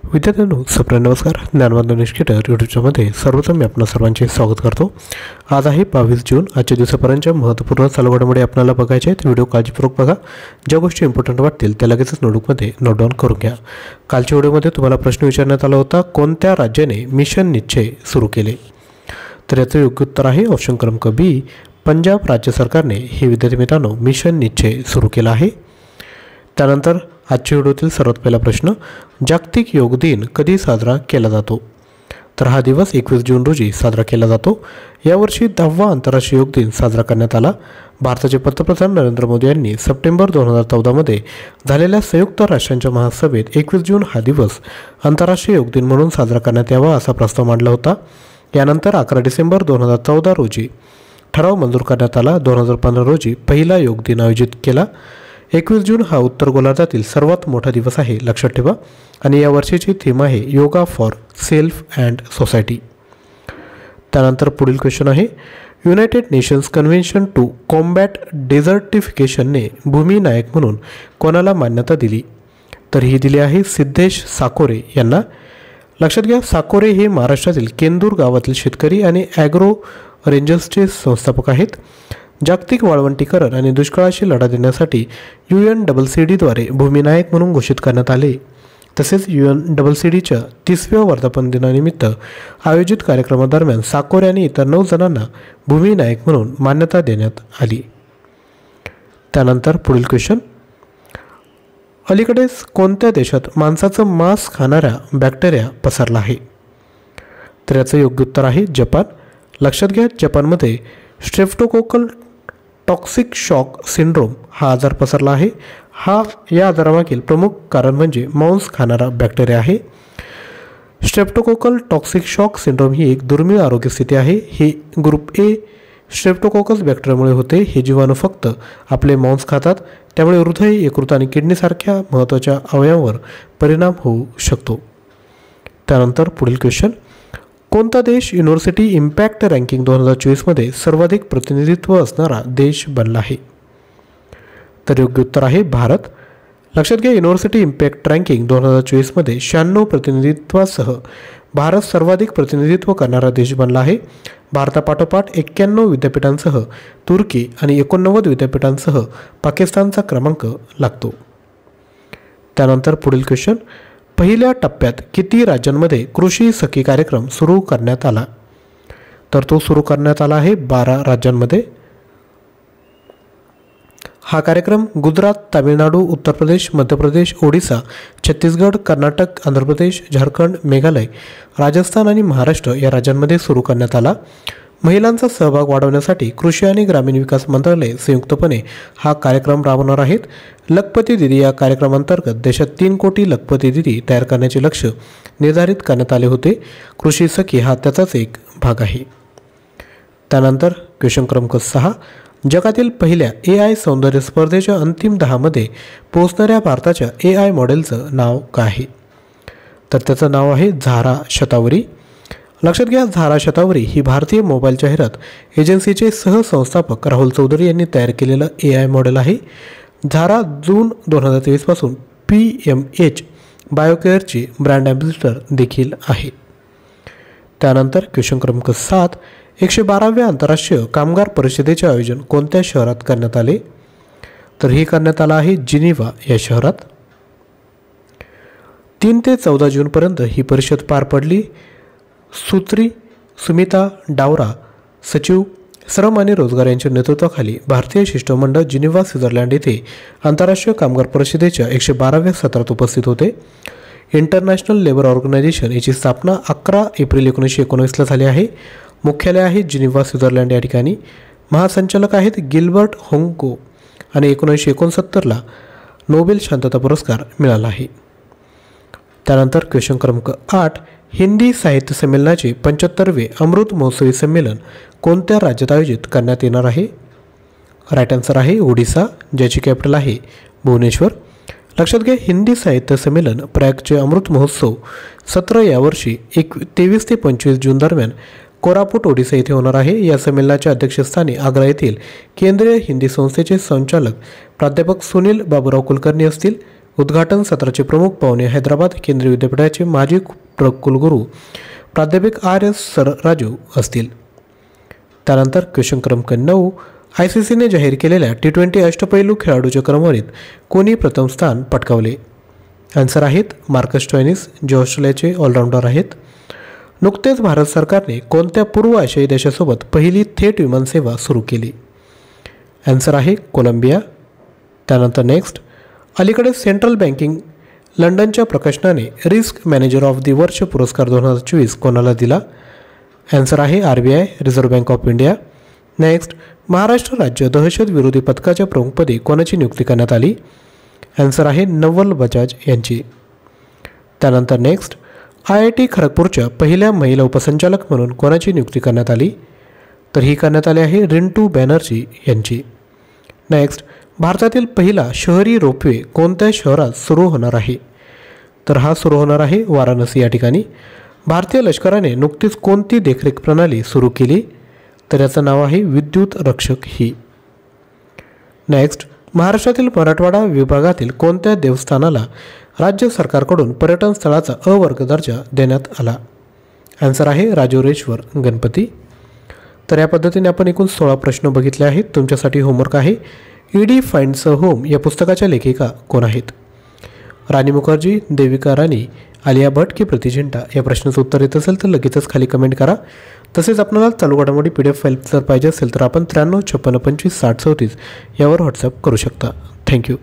विद्यार्थ्यांनो नमस्कार. ज्ञानवंदन एज्युकेटर यूट्यूबच्यामध्ये सर्वप्रथम मी आपणा सर्वांचे स्वागत करतो. आज आहे 22 जून. आजच्या दिवसापर्यंतच्या महत्त्वपूर्ण चालू घडामोडी आपल्याला बघायचे आहेत. व्हिडिओ काळजीपूर्वक बघा. ज्या गोष्टी इम्पॉर्टंट वाटतील त्या लगेचच नोटबुकमध्ये नोट डाऊन करून घ्या. कालच्या व्हिडिओमध्ये तुम्हाला प्रश्न विचारण्यात आला होता, कोणत्या राज्याने मिशन निश्चय सुरू केले? तर याचं योग्य उत्तर आहे ऑप्शन क्रमांक बी, पंजाब राज्य सरकारने हे विद्यार्थी मित्रांनो मिशन निश्चय सुरू केला आहे. त्यानंतर आजच्या व्हिडिओतील सर्वात पहिला प्रश्न, जागतिक योग दिन कधी साजरा केला जातो? तर हा दिवस 21 जून रोजी साजरा केला जातो. यावर्षी 10वा आंतरराष्ट्रीय योग दिन साजरा करण्यात आला. भारताचे पंतप्रधान नरेंद्र मोदी यांनी सप्टेंबर 2014मध्ये झालेल्या संयुक्त राष्ट्रांच्या महासभेत 21 जून हा दिवस आंतरराष्ट्रीय योग दिन म्हणून साजरा करण्यात यावा असा प्रस्ताव मांडला होता. यानंतर 11 डिसेंबर 2014 रोजी ठराव मंजूर करण्यात आला. 2015 रोजी पहिला योग दिन आयोजित केला. 21 जून हा उत्तर गोलार्धातील सर्वात मोठा दिवस आहे, लक्षात ठेवा. आणि या वर्षीची थीम आहे yoga for self and society. त्यानंतर पुढील क्वेश्चन आहे, United Nations Convention to combat डेझर्टिफिकेशनने भूमी नायक म्हणून कोणाला मान्यता दिली? तर ही दिली आहे सिद्धेश साकोरे यांना. लक्षात घ्या, साकोरे हे महाराष्ट्रातील केंदूर गावातील शेतकरी आणि ॲग्रो रेंजर्सचे संस्थापक आहेत. जागतिक वाळवंटीकरण आणि दुष्काळाशी लढा देण्यासाठी UNCCDद्वारे भूमिनायक म्हणून घोषित करण्यात आले. तसेच UNCCDच्या 30व्या वर्धापन दिनानिमित्त आयोजित कार्यक्रमादरम्यान साकोरे आणि इतर 9 जणांना भूमिनायक म्हणून मान्यता देण्यात आली. त्यानंतर पुढील क्वेश्चन, अलीकडेच कोणत्या देशात मांसाचं मांस खाणाऱ्या बॅक्टेरिया पसरला आहे? तर याचं योग्य उत्तर आहे जपान. लक्षात घ्या, जपानमध्ये स्ट्रेप्टोकोकल टॉक्सिक शॉक सिंड्रोम हा आजार पसरला आहे. या आजारामागील प्रमुख कारण म्हणजे मांस खाणारा बॅक्टेरिया आहे. स्ट्रेप्टोकोकल टॉक्सिक शॉक सिंड्रोम ही एक दुर्मिळ आरोग्य स्थिती आहे. हे ग्रुप ए स्ट्रेप्टोकोकस बॅक्टेरियामुळे होते. हे जीवाणू फक्त आपले मांस खातात, त्यामुळे हृदय, यकृत आणि किडनीसारख्या महत्त्वाच्या अवयवांवर परिणाम होऊ शकतो. त्यानंतर पुढील क्वेश्चन, कोणता देश युनिव्हर्सिटी इम्पॅक्ट रँकिंग 2024मध्ये सर्वाधिक प्रतिनिधित्व असणारा देश बनला आहे? तर योग्य उत्तर आहे भारत. लक्षात घ्या, युनिव्हर्सिटी इम्पॅक्ट रँकिंग 2024मध्ये 96 प्रतिनिधित्वासह भारत सर्वाधिक प्रतिनिधित्व करणारा देश बनला आहे. भारतापाठोपाठ 91 विद्यापीठांसह तुर्की आणि 89 विद्यापीठांसह पाकिस्तानचा क्रमांक लागतो. त्यानंतर पुढील क्वेश्चन, पहिल्या टप्प्यात किती राज्यांमध्ये कृषी सखी कार्यक्रम सुरू करण्यात आला? तर तो सुरू करण्यात आला आहे 12 राज्यांमध्ये. हा कार्यक्रम गुजरात, तामिळनाडू, उत्तर प्रदेश, मध्य प्रदेश, ओडिसा, छत्तीसगड, कर्नाटक, आंध्र प्रदेश, झारखंड, मेघालय, राजस्थान आणि महाराष्ट्र या राज्यांमध्ये सुरू करण्यात आला. महिलांचा सहभाग वाढवण्यासाठी कृषी आणि ग्रामीण विकास मंत्रालय संयुक्तपणे हा कार्यक्रम राबवणार आहेत. लखपती दिदी या कार्यक्रमांतर्गत देशात 3 कोटी लखपती दिदी तयार करण्याचे लक्ष्य निर्धारित करण्यात आले होते. कृषी सखी हा त्याचाच एक भाग आहे. त्यानंतर क्वेश्चन क्रमांक 6, जगातील पहिल्या AI सौंदर्य स्पर्धेच्या अंतिम 10 मध्ये पोहोचणाऱ्या भारताच्या AI मॉडेलचं नाव काय आहे? तर त्याचं नाव आहे झारा शतावरी. लक्षात घ्या, झारा शतावरी ही भारतीय मोबाईल जाहिरात एजन्सीचे सहसंस्थापक राहुल चौधरी यांनी तयार केलेलं AI मॉडेल आहे. झारा जून 2023 पासून PMH बायोकेअरची ब्रँड ॲम्बॅसिडर देखील आहे. त्यानंतर क्वेश्चन क्रमांक 7, 112व्या आंतरराष्ट्रीय कामगार परिषदेचे आयोजन कोणत्या शहरात करण्यात आले? तर हे करण्यात आलं आहे जिनिव्हा या शहरात. 3 ते 14 जूनपर्यंत ही परिषद पार पडली. सुमिता डावरा, सचिव श्रम आणि रोजगार यांच्या नेतृत्वाखाली भारतीय शिष्टमंडळ जिनिव्हा, स्वित्झर्लंड येथे आंतरराष्ट्रीय कामगार परिषदेच्या 112व्या सत्रात उपस्थित होते. इंटरनॅशनल लेबर ऑर्गनायझेशन याची स्थापना 11 एप्रिल 1919ला झाली आहे. मुख्यालय आहे जिनिव्हा, स्वित्झर्लंड या ठिकाणी. महासंचालक आहेत गिल्बर्ट होंको आणि 1969ला नोबेल शांतता पुरस्कार मिळाला आहे. त्यानंतर क्वेश्चन क्रमांक 8, हिंदी साहित्य संमेलनाचे 75वे अमृत महोत्सवी संमेलन कोणत्या राज्यात आयोजित करण्यात येणार आहे? राईट आन्सर आहे ओडिसा, ज्याची कॅपिटल आहे भुवनेश्वर. लक्षात घ्या, हिंदी साहित्य संमेलन प्रयागचे अमृत महोत्सव सत्र यावर्षी 23 ते 25 जून दरम्यान कोरापूट ओडिसा येथे होणार आहे. या संमेलनाच्या अध्यक्षस्थानी आग्रा येथील केंद्रीय हिंदी संस्थेचे संचालक प्राध्यापक सुनील बाबूराव कुलकर्णी असतील. उद्घाटन सत्राचे प्रमुख पाहुणे हैदराबाद केंद्रीय विद्यापीठाचे माजी कुलगुरू प्राध्यापक R.S. राजू असतील. त्यानंतर क्वेश्चन क्रमांक 9, ICCने जाहीर केलेल्या T20 अष्टपैलू खेळाडूच्या क्रमवारीत कोणी प्रथम स्थान पटकावले? आन्सर आहेत मार्कस स्टोयनिस, जे ऑस्ट्रेलियाचे ऑलराऊंडर आहेत. नुकतेच भारत सरकारने कोणत्या पूर्व आशियाई देशासोबत पहिली थेट विमानसेवा सुरू केली? आन्सर आहे कोलंबिया. त्यानंतर नेक्स्ट, अलीकडे सेंट्रल बँकिंग लंडनच्या प्रकाशनाने रिस्क मॅनेजर ऑफ द वर्ष पुरस्कार 2024 कोणाला दिला? आन्सर आहे RBI, reserve bank of India. Next, Maharashtra राज्य दहशत विरोधी पथकाच्या प्रमुखपदी कोणाची नियुक्ती करण्यात आली? आन्सर आहे नवल बजाज यांची. त्यानंतर नेक्स्ट, IIT खरगपूरच्या पहिल्या महिला उपसंचालक म्हणून कोणाची नियुक्ती करण्यात आली? तर ही करण्यात आली आहे रिंटू बॅनर्जी यांची. नेक्स्ट, भारतातील पहिला शहरी रोपवे कोणत्या शहरात सुरू होणार आहे? तर हा सुरू होणार आहे वाराणसी या ठिकाणी. भारतीय लष्कराने नुकतीच कोणती देखरेख प्रणाली सुरू केली? तर याचं नाव आहे विद्युत रक्षक ही. नेक्स्ट, महाराष्ट्रातील मराठवाडा विभागातील कोणत्या देवस्थानाला राज्य सरकारकडून पर्यटन स्थळाचा अवर्ग दर्जा देण्यात आला? आन्सर आहे राजोरेश्वर गणपती. तर या पद्धतीने आपण एकूण 16 प्रश्न बघितले आहेत. तुमच्यासाठी होमवर्क आहे, ED फाइंड्स अ होम या पुस्तकाच्या लेखिका कोण आहेत? राणी मुखर्जी, देविका राणी, आलिया भट की प्रीती झिंटा? या प्रश्नाचं उत्तर येत असेल तर लगेचच खाली कमेंट करा. तसेच आपल्याला चालू घडामोडी PDF फाईल जर पाहिजे असेल तर आपण 93 56 25 60 34 यावर व्हॉट्सअप करू शकता. थँक्यू.